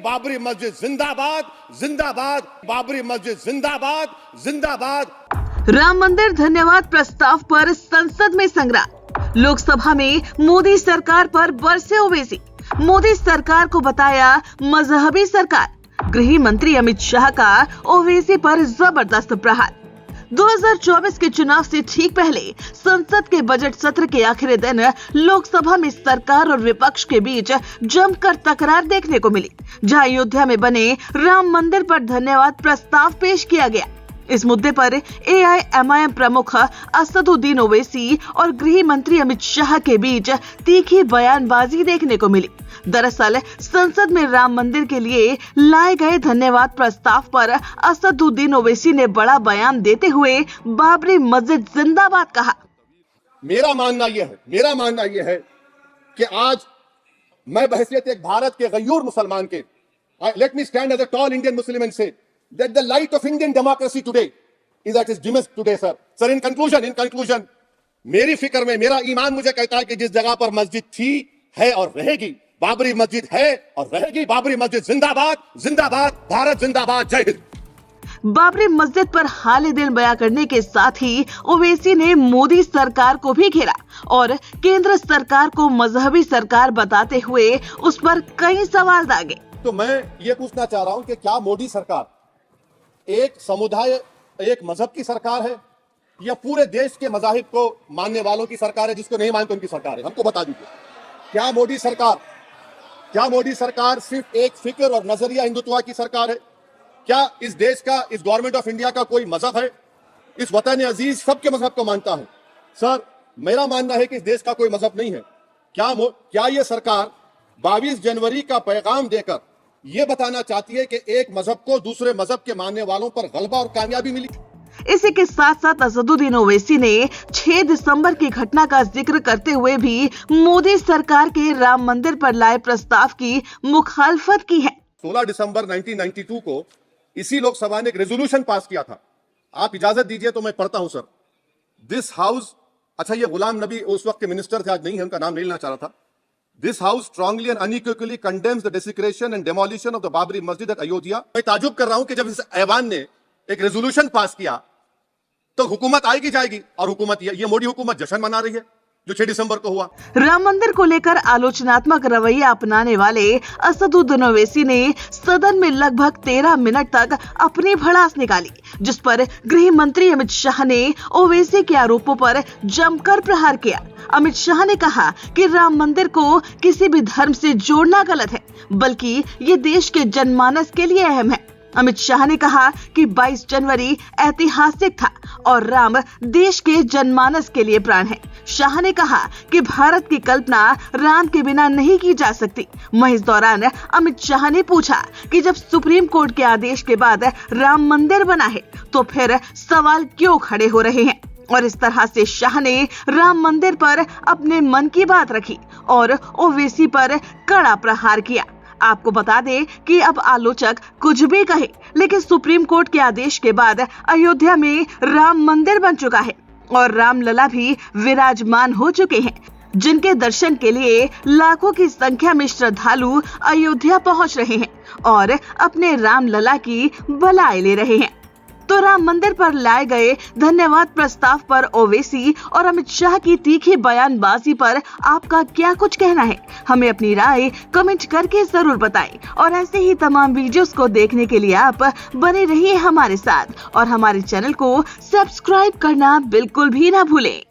बाबरी मस्जिद जिंदाबाद, जिंदाबाद, बाबरी मस्जिद जिंदाबाद, जिंदाबाद। राम मंदिर धन्यवाद प्रस्ताव पर संसद में संग्राम। लोकसभा में मोदी सरकार पर बरसे ओवैसी। मोदी सरकार को बताया मजहबी सरकार। गृह मंत्री अमित शाह का ओवैसी पर जबरदस्त प्रहार। 2024 के चुनाव से ठीक पहले संसद के बजट सत्र के आखिरी दिन लोकसभा में सरकार और विपक्ष के बीच जमकर तकरार देखने को मिली, जहां अयोध्या में बने राम मंदिर पर धन्यवाद प्रस्ताव पेश किया गया। इस मुद्दे पर AIMIM प्रमुख असदुद्दीन ओवैसी और गृह मंत्री अमित शाह के बीच तीखी बयानबाजी देखने को मिली। दरअसल संसद में राम मंदिर के लिए लाए गए धन्यवाद प्रस्ताव पर असदुद्दीन ओवैसी ने बड़ा बयान देते हुए बाबरी मस्जिद जिंदाबाद कहा। मेरा मानना यह है कि आज मैं बहैसियत एक भारत के गयूर मुसलमान के, let me stand as a tall Indian Muslim and say that the light of Indian democracy today is at its dimmest today, sir. Sir, in conclusion, मेरी फिक्र में मेरा ईमान मुझे कहता है कि जिस जगह पर मस्जिद थी, है और रहेगी, बाबरी मस्जिद है और रहेगी। बाबरी मस्जिद जिंदाबाद, जिंदाबाद, भारत जिंदाबाद, जय हिंद। बाबरी मस्जिद पर हाल दिल बयां करने के साथ ही ओवैसी ने मोदी सरकार को भी घेरा और केंद्र सरकार को मजहबी सरकार बताते हुए उस पर कई सवाल दागे। तो मैं ये पूछना चाह रहा हूं कि क्या मोदी सरकार एक समुदाय, एक मजहब की सरकार है या पूरे देश के मजाहिब को मानने वालों की सरकार है? जिसको नहीं मानते उनकी सरकार है? हमको बता दीजिए, क्या मोदी सरकार सिर्फ एक फिक्र और नजरिया हिंदुत्व की सरकार है? क्या इस देश का, इस गवर्नमेंट ऑफ इंडिया का कोई मजहब है? इस वतन अजीज सबके मजहब को मानता है। सर, मेरा मानना है कि इस देश का कोई मजहब नहीं है। क्या यह सरकार 22 जनवरी का पैगाम देकर ये बताना चाहती है कि एक मजहब को दूसरे मजहब के मानने वालों पर गलबा और कामयाबी मिली? इसी के साथ साथ असदुद्दीन ओवैसी ने 6 दिसंबर की घटना का जिक्र करते हुए भी मोदी सरकार के राम मंदिर पर लाए प्रस्ताव की मुखालफत की है। 16 दिसंबर 1992 को इसी लोकसभा ने एक रेजोल्यूशन पास किया था। आप इजाजत दीजिए तो मैं पढ़ता हूं सर। दिस हाउस, अच्छा ये गुलाम नबी उस वक्त के मिनिस्टर थे, आज नहीं है, उनका नाम नहीं लेना चाह रहा था। This house strongly and unequivocally condemns the desecration and demolition of the Babri Masjid at Ayodhya। मैं ताजुब कर रहा हूं कि जब इस ऐवान ने एक रेजोल्यूशन पास किया तो हुकूमत आएगी जाएगी, और हुकूमत ये मोदी हुकूमत जश्न मना रही है जो 6 दिसंबर को हुआ। राम मंदिर को लेकर आलोचनात्मक रवैया अपनाने वाले असदुद्दीन ओवैसी ने सदन में लगभग 13 मिनट तक अपनी भड़ास निकाली, जिस पर गृह मंत्री अमित शाह ने ओवैसी के आरोपों पर जमकर प्रहार किया। अमित शाह ने कहा कि राम मंदिर को किसी भी धर्म से जोड़ना गलत है, बल्कि ये देश के जनमानस के लिए अहम है। अमित शाह ने कहा कि 22 जनवरी ऐतिहासिक था और राम देश के जनमानस के लिए प्राण है। शाह ने कहा कि भारत की कल्पना राम के बिना नहीं की जा सकती। वहीं इस दौरान अमित शाह ने पूछा कि जब सुप्रीम कोर्ट के आदेश के बाद राम मंदिर बना है तो फिर सवाल क्यों खड़े हो रहे हैं? और इस तरह से शाह ने राम मंदिर पर अपने मन की बात रखी और ओवैसी पर कड़ा प्रहार किया। आपको बता दें कि अब आलोचक कुछ भी कहे, लेकिन सुप्रीम कोर्ट के आदेश के बाद अयोध्या में राम मंदिर बन चुका है और रामलला भी विराजमान हो चुके हैं, जिनके दर्शन के लिए लाखों की संख्या में श्रद्धालु अयोध्या पहुंच रहे हैं और अपने रामलला की बलाई ले रहे हैं। तो राम मंदिर पर लाए गए धन्यवाद प्रस्ताव पर ओवैसी और अमित शाह की तीखी बयानबाजी पर आपका क्या कुछ कहना है? हमें अपनी राय कमेंट करके जरूर बताएं और ऐसे ही तमाम वीडियोस को देखने के लिए आप बने रहिए हमारे साथ और हमारे चैनल को सब्सक्राइब करना बिल्कुल भी ना भूलें।